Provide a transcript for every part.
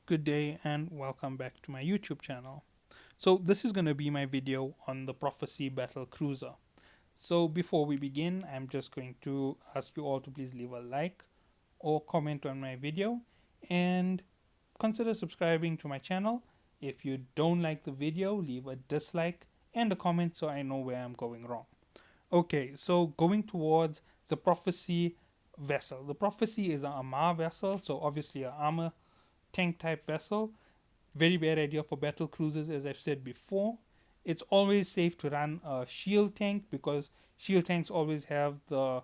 Good day and welcome back to my YouTube channel. So this is going to be my video on the Prophecy Battle Cruiser. So before we begin, I'm just going to ask you all to please leave a like or comment on my video and consider subscribing to my channel. If you don't like the video, leave a dislike and a comment so I know where I'm going wrong. Okay, so going towards the Prophecy vessel. The Prophecy is an Armor vessel, so obviously an armor tank type vessel. Very bad idea for battle cruisers, as I've said before. It's always safe to run a shield tank because shield tanks always have the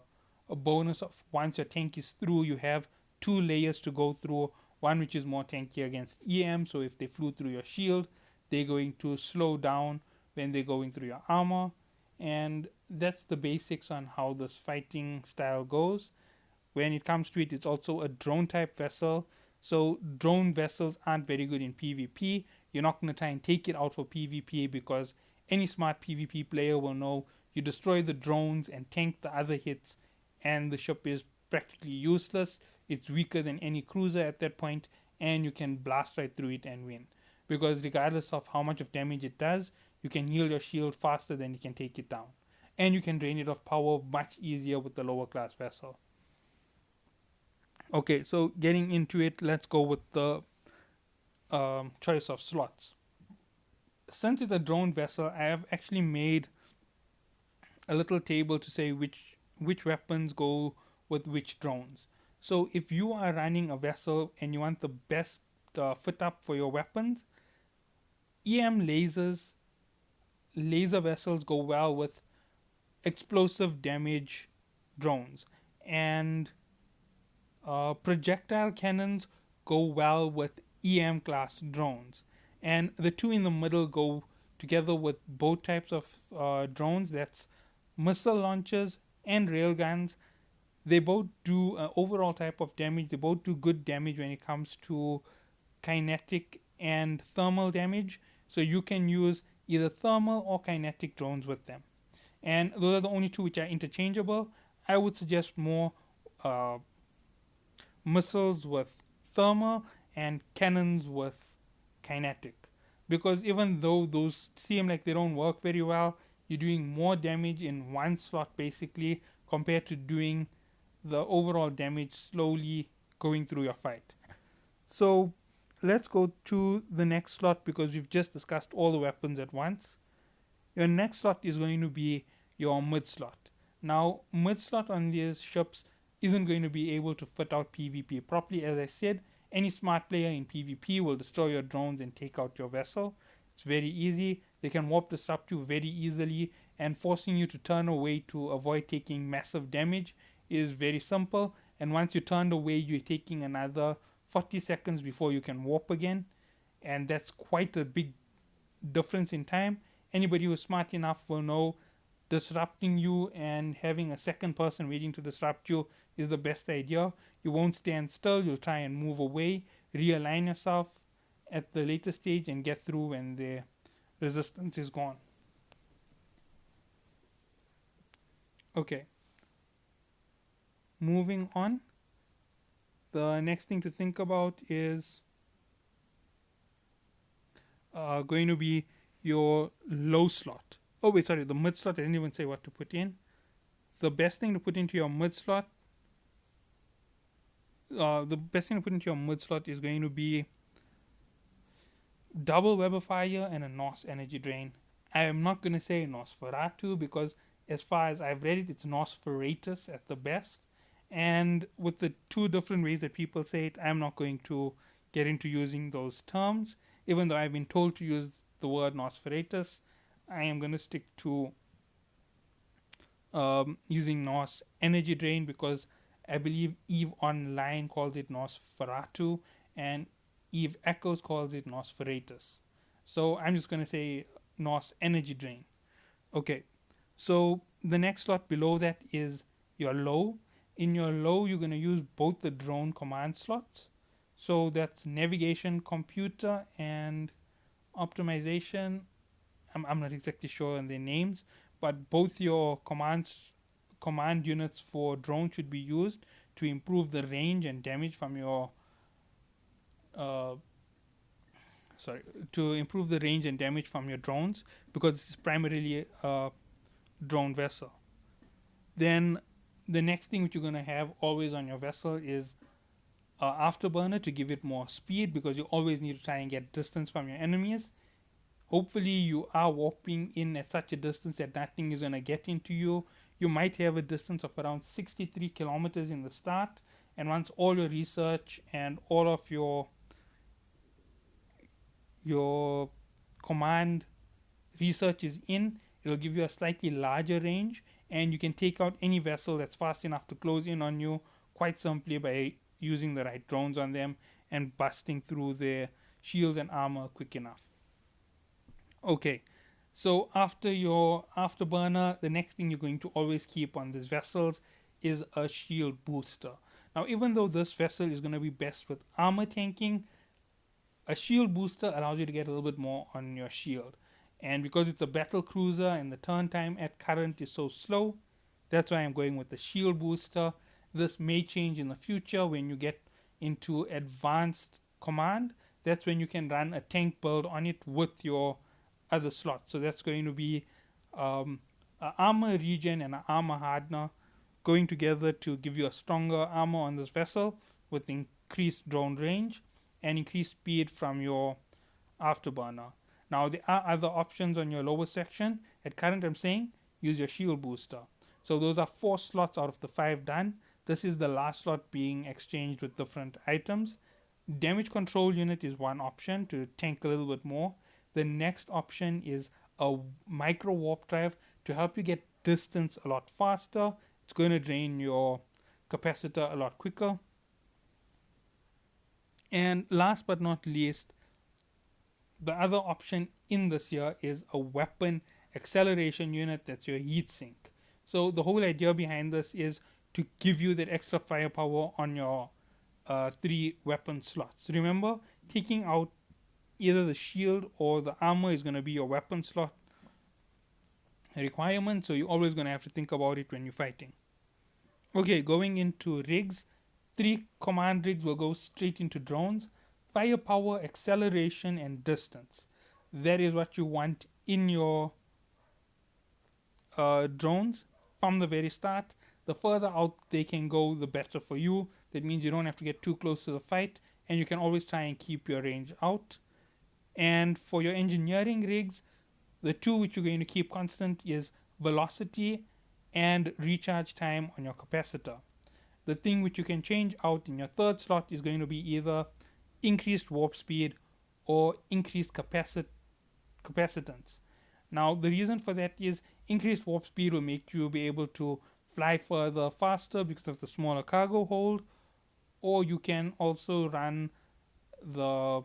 a bonus of once your tank is through, you have two layers to go through. One which is more tanky against EM, so if they flew through your shield, they're going to slow down when they're going through your armor. And that's the basics on how this fighting style goes. When it comes to it, it's also a drone type vessel. So drone vessels aren't very good in PvP. You're not going to try and take it out for PvP because any smart PvP player will know you destroy the drones and tank the other hits, and the ship is practically useless. It's weaker than any cruiser at that point, and you can blast right through it and win. Because regardless of how much of damage it does, you can heal your shield faster than you can take it down. And you can drain it of power much easier with the lower class vessel. Okay, so getting into it, let's go with the choice of slots. Since it's a drone vessel, I have actually made a little table to say which weapons go with which drones. So if you are running a vessel and you want the best fit up for your weapons, EM laser vessels go well with explosive damage drones, and projectile cannons go well with EM class drones, and the two in the middle go together with both types of drones. That's missile launchers and railguns. They both do overall type of damage. They both do good damage when it comes to kinetic and thermal damage. So you can use either thermal or kinetic drones with them. And those are the only two which are interchangeable. I would suggest more uh, missiles with thermal and cannons with kinetic, because even though those seem like they don't work very well, you're doing more damage in one slot basically compared to doing the overall damage slowly going through your fight. So let's go to the next slot because we've just discussed all the weapons at once. Your next slot is going to be your mid slot. Now, mid slot on these ships isn't going to be able to fit out PvP properly. As I said, any smart player in PvP will destroy your drones and take out your vessel. It's very easy. They can warp disrupt you very easily, and forcing you to turn away to avoid taking massive damage is very simple. And once you turn away, you're taking another 40 seconds before you can warp again, and that's quite a big difference in time. Anybody who's smart enough will know disrupting you and having a second person waiting to disrupt you is the best idea. You won't stand still, you'll try and move away, realign yourself at the later stage, and get through when the resistance is gone. Okay, moving on. The next thing to think about is going to be your low slot. Oh, wait, sorry, the mid slot. I didn't even say what to put in. The best thing to put into your mid slot, is going to be double Web of Fire and a Nos energy drain. I am not going to say Nosferatu because, as far as I've read it, it's Nosferatus at the best. And with the two different ways that people say it, I'm not going to get into using those terms. Even though I've been told to use the word Nosferatus, I am going to stick to using Nos energy drain because I believe Eve Online calls it Nosferatu and Eve Echoes calls it Nosferatus. So I'm just going to say Nos energy drain. Okay, so the next slot below that is your low. In your low, you're going to use both the drone command slots. So that's navigation, computer, and optimization. I'm not exactly sure on their names, but both your command units for drone should be used to improve the range and damage from your uh, sorry, to improve the range and damage from your drones, because it's primarily a drone vessel. Then the next thing which you're going to have always on your vessel is afterburner to give it more speed, because you always need to try and get distance from your enemies. Hopefully you are warping in at such a distance that nothing is going to get into you. You might have a distance of around 63 kilometers in the start, and once all your research and all of your command research is in, it'll give you a slightly larger range, and you can take out any vessel that's fast enough to close in on you quite simply by using the right drones on them and busting through their shields and armor quick enough. Okay, so after your afterburner, the next thing you're going to always keep on these vessels is a shield booster. Now, even though this vessel is going to be best with armor tanking, a shield booster allows you to get a little bit more on your shield. And because it's a battle cruiser and the turn time at current is so slow, that's why I'm going with the shield booster. This may change in the future when you get into advanced command. That's when you can run a tank build on it with your other slots. So that's going to be an armor regen and an armor hardener going together to give you a stronger armor on this vessel with increased drone range and increased speed from your afterburner. Now there are other options on your lower section. At current, I'm saying use your shield booster. So those are 4 slots out of the 5 done. This is the last slot being exchanged with different items. Damage control unit is one option to tank a little bit more. The next option is a micro warp drive to help you get distance a lot faster. It's going to drain your capacitor a lot quicker. And last but not least, the other option in this here is a weapon acceleration unit. That's your heatsink. So the whole idea behind this is to give you that extra firepower on your 3 weapon slots. Remember, taking out either the shield or the armor is going to be your weapon slot requirement, so you're always going to have to think about it when you're fighting. Okay, going into rigs, 3 command rigs will go straight into drones. Firepower, acceleration, and distance. That is what you want in your drones from the very start. The further out they can go, the better for you. That means you don't have to get too close to the fight, and you can always try and keep your range out. And for your engineering rigs, the 2 which you're going to keep constant is velocity and recharge time on your capacitor. The thing which you can change out in your 3rd slot is going to be either increased warp speed or increased capacitance. Now, the reason for that is increased warp speed will make you be able to fly further faster because of the smaller cargo hold, or you can also run the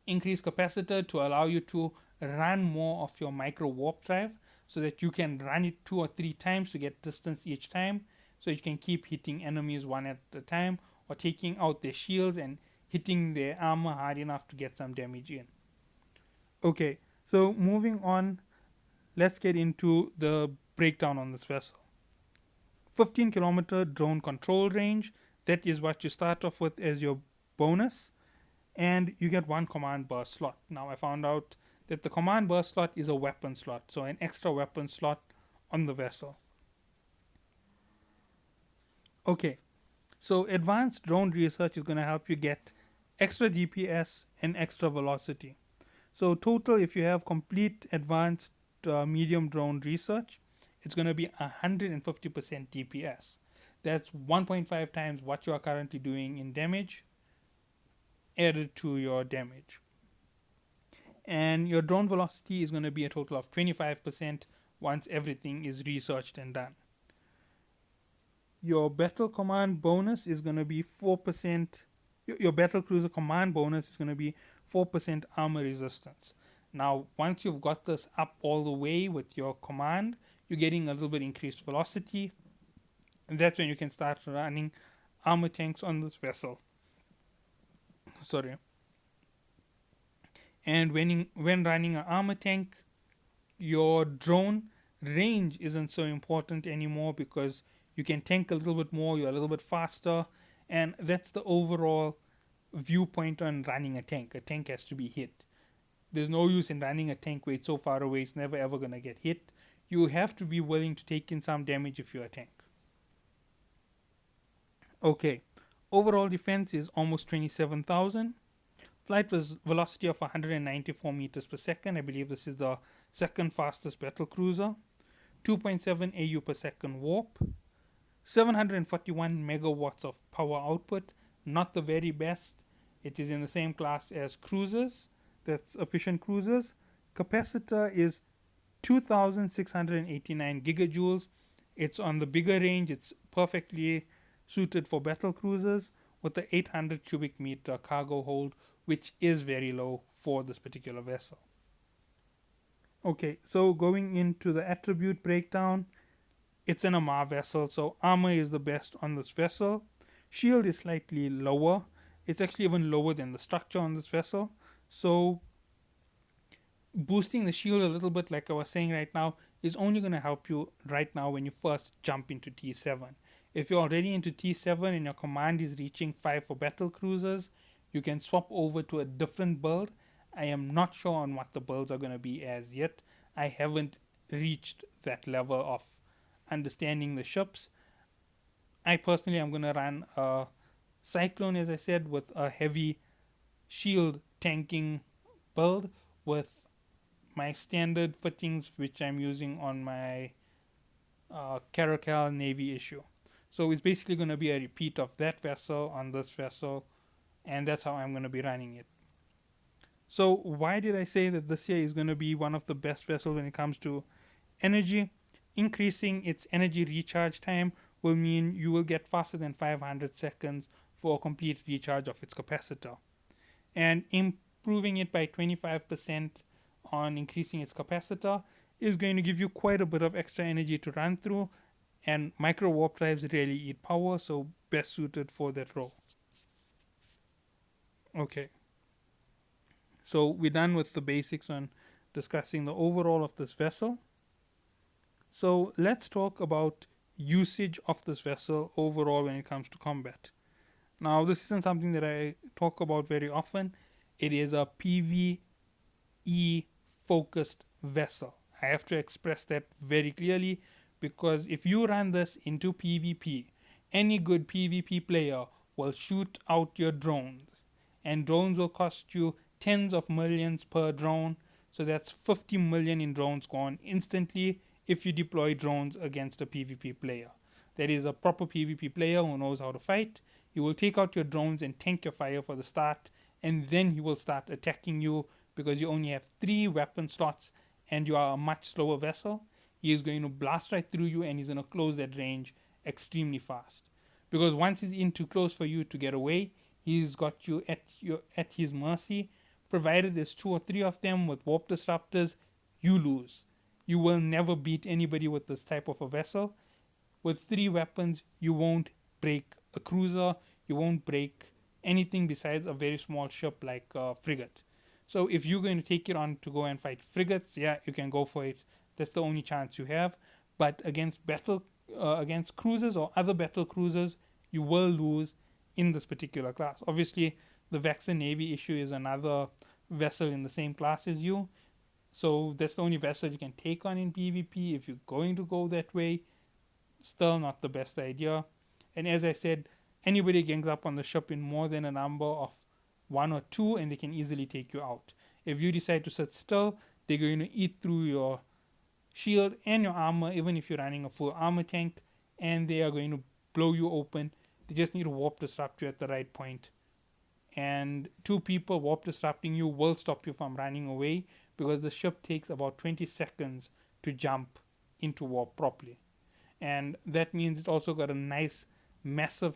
increased capacitor to allow you to run more of your micro warp drive so that you can run it 2 or 3 times to get distance each time, so you can keep hitting enemies one at a time or taking out their shields and hitting their armor hard enough to get some damage in. Okay, so moving on, let's get into the breakdown on this vessel. 15 kilometer drone control range, that is what you start off with as your bonus, and you get 1 command burst slot. Now I found out that the command burst slot is a weapon slot, so an extra weapon slot on the vessel. Okay, so advanced drone research is going to help you get extra DPS and extra velocity. So total, if you have complete advanced medium drone research, it's going to be 150% DPS. That's 1.5 times what you are currently doing in damage added to your damage. And your drone velocity is going to be a total of 25% once everything is researched and done. Your battle command bonus is going to be 4%. Your battle cruiser command bonus is going to be 4% armor resistance. Now, once you've got this up all the way with your command, you're getting a little bit increased velocity. And that's when you can start running armor tanks on this vessel. Sorry. And when running an armor tank, your drone range isn't so important anymore because you can tank a little bit more, you're a little bit faster, and that's the overall viewpoint on running a tank. A tank has to be hit. There's no use in running a tank where it's so far away it's never ever gonna get hit. You have to be willing to take in some damage if you're a tank. Okay. Overall defense is almost 27,000. Flight was velocity of 194 meters per second. I believe this is the second fastest battle cruiser. 2.7 AU per second warp. 741 megawatts of power output. Not the very best. It is in the same class as cruisers. That's efficient cruisers. Capacitor is 2689 gigajoules. It's on the bigger range. It's perfectly suited for battle cruisers with the 800 cubic meter cargo hold, which is very low for this particular vessel. Okay, so going into the attribute breakdown, it's an Amar vessel, so armor is the best on this vessel. Shield is slightly lower. It's actually even lower than the structure on this vessel. So boosting the shield a little bit, like I was saying right now, is only going to help you right now when you first jump into T7. If you're already into T7 and your command is reaching 5 for battle cruisers, you can swap over to a different build. I am not sure on what the builds are going to be as yet. I haven't reached that level of understanding the ships. I personally am going to run a Cyclone, as I said, with a heavy shield tanking build with my standard fittings, which I'm using on my Caracal Navy issue. So it's basically going to be a repeat of that vessel on this vessel, and that's how I'm going to be running it. So why did I say that this year is going to be one of the best vessels when it comes to energy? Increasing its energy recharge time will mean you will get faster than 500 seconds for a complete recharge of its capacitor. And improving it by 25% on increasing its capacitor is going to give you quite a bit of extra energy to run through, and micro warp drives really eat power, so best suited for that role. Okay, so we're done with the basics on discussing the overall of this vessel. So let's talk about usage of this vessel overall when it comes to combat. Now, this isn't something that I talk about very often. It is a PvE focused vessel. I have to express that very clearly, because if you run this into PvP, any good PvP player will shoot out your drones, and drones will cost you tens of millions per drone. So that's 50 million in drones gone instantly if you deploy drones against a PvP player. That is a proper PvP player who knows how to fight. He will take out your drones and tank your fire for the start, and then he will start attacking you because you only have 3 weapon slots and you are a much slower vessel. He is going to blast right through you, and he's going to close that range extremely fast. Because once he's in too close for you to get away, he's got you at his mercy. Provided there's 2 or 3 of them with warp disruptors, you lose. You will never beat anybody with this type of a vessel. With 3 weapons, you won't break a cruiser, you won't break anything besides a very small ship like a frigate. So if you're going to take it on to go and fight frigates, yeah, you can go for it. That's the only chance you have. But against cruisers or other battle cruisers, you will lose in this particular class. Obviously, the Vaxxer Navy issue is another vessel in the same class as you. So that's the only vessel you can take on in PvP. If you're going to go that way, still not the best idea. And as I said, anybody gangs up on the ship in more than a number of 1 or 2, and they can easily take you out. If you decide to sit still, they're going to eat through your shield and your armor, even if you're running a full armor tank, and they are going to blow you open. They just need to warp disrupt you at the right point. And 2 people warp disrupting you will stop you from running away, because the ship takes about 20 seconds to jump into warp properly. And that means it's also got a nice, massive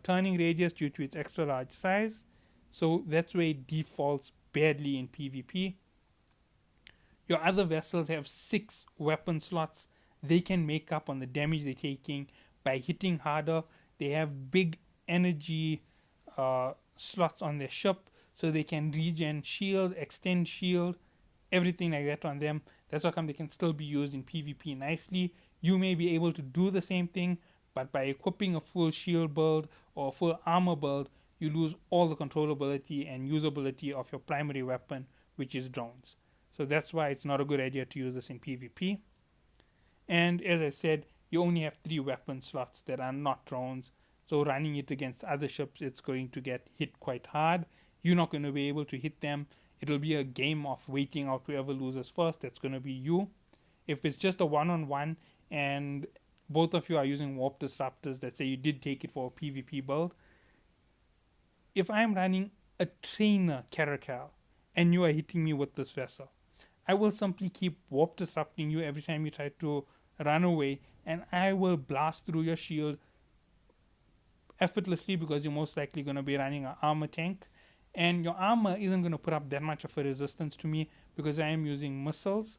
turning radius due to its extra large size. So that's where it defaults badly in PvP. Your other vessels have 6 weapon slots. They can make up on the damage they're taking by hitting harder. They have big energy slots on their ship, so they can regen shield, extend shield, everything like that on them. That's how come they can still be used in PvP nicely. You may be able to do the same thing, but by equipping a full shield build or a full armor build, you lose all the controllability and usability of your primary weapon, which is drones. So that's why it's not a good idea to use this in PvP. And as I said, you only have 3 weapon slots that are not drones. So running it against other ships, it's going to get hit quite hard. You're not going to be able to hit them. It'll be a game of waiting out whoever loses first. That's going to be you. If it's just a one-on-one and both of you are using warp disruptors, let's say you did take it for a PvP build. If I'm running a trainer caracal and you are hitting me with this vessel, I will simply keep warp disrupting you every time you try to run away, and I will blast through your shield effortlessly because you're most likely going to be running an armor tank, and your armor isn't going to put up that much of a resistance to me because I am using missiles.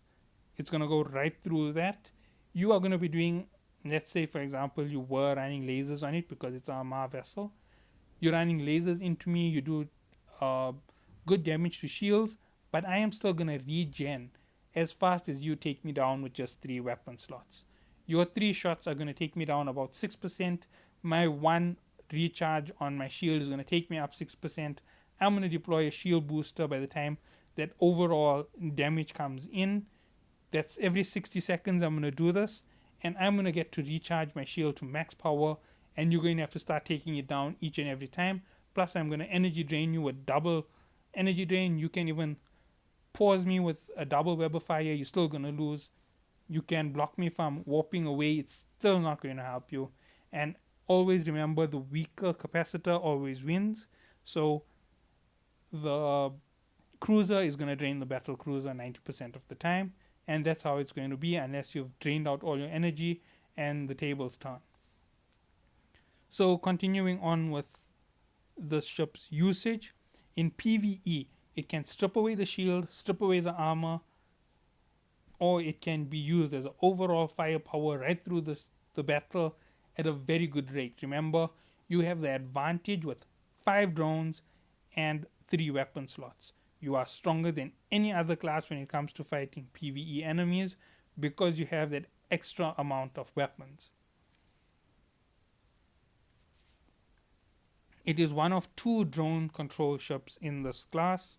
It's going to go right through that. You are going to be doing, let's say for example you were running lasers on it because it's a armor vessel. You're running lasers into me, you do uh, good damage to shields, but I am still going to regen as fast as you take me down with just 3 weapon slots. Your 3 shots are going to take me down about 6%. My 1 recharge on my shield is going to take me up 6%. I'm going to deploy a shield booster by the time that overall damage comes in. That's every 60 seconds I'm going to do this, and I'm going to get to recharge my shield to max power, and you're going to have to start taking it down each and every time. Plus I'm going to energy drain you with double energy drain. You can even pause me with a double web of fire. You're still going to lose. You can block me from warping away. It's still not going to help you. And always remember, the weaker capacitor always wins. So the cruiser is going to drain the battle cruiser 90% of the time, and that's how it's going to be unless you've drained out all your energy and the tables turn. So continuing on with the ship's usage, in PvE it can strip away the shield, strip away the armor, or it can be used as an overall firepower right through the battle at a very good rate. Remember, you have the advantage with 5 drones and 3 weapon slots. You are stronger than any other class when it comes to fighting PvE enemies because you have that extra amount of weapons. It is one of 2 drone control ships in this class.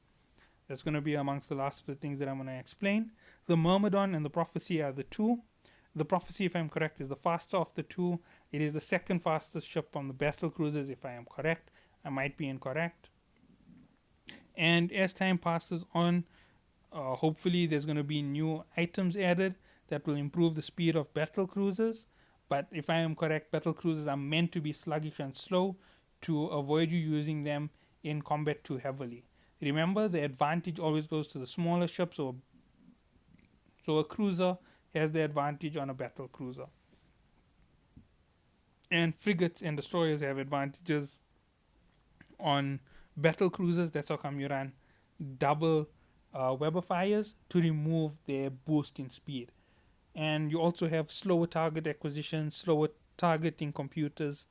That's going to be amongst the last of the things that I'm going to explain. The Myrmidon and the Prophecy are the 2. The Prophecy, if I'm correct, is the faster of the 2. It is the second fastest ship on the battle cruisers, if I am correct. I might be incorrect. And as time passes on, hopefully there's going to be new items added that will improve the speed of battle cruisers. But if I am correct, battle cruisers are meant to be sluggish and slow to avoid you using them in combat too heavily. Remember, the advantage always goes to the smaller ship, so a cruiser has the advantage on a battle cruiser. And frigates and destroyers have advantages on battle cruisers. That's how come you run double Weber fires to remove their boost in speed. And you also have slower target acquisition, slower targeting computers.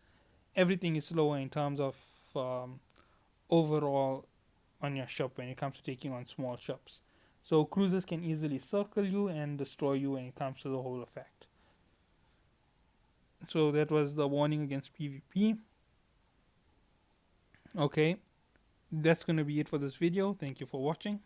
Everything is slower in terms of overall on your ship when it comes to taking on small ships. So cruisers can easily circle you and destroy you when it comes to the whole effect. So that was the warning against PvP. Okay, that's going to be it for this video. Thank you for watching.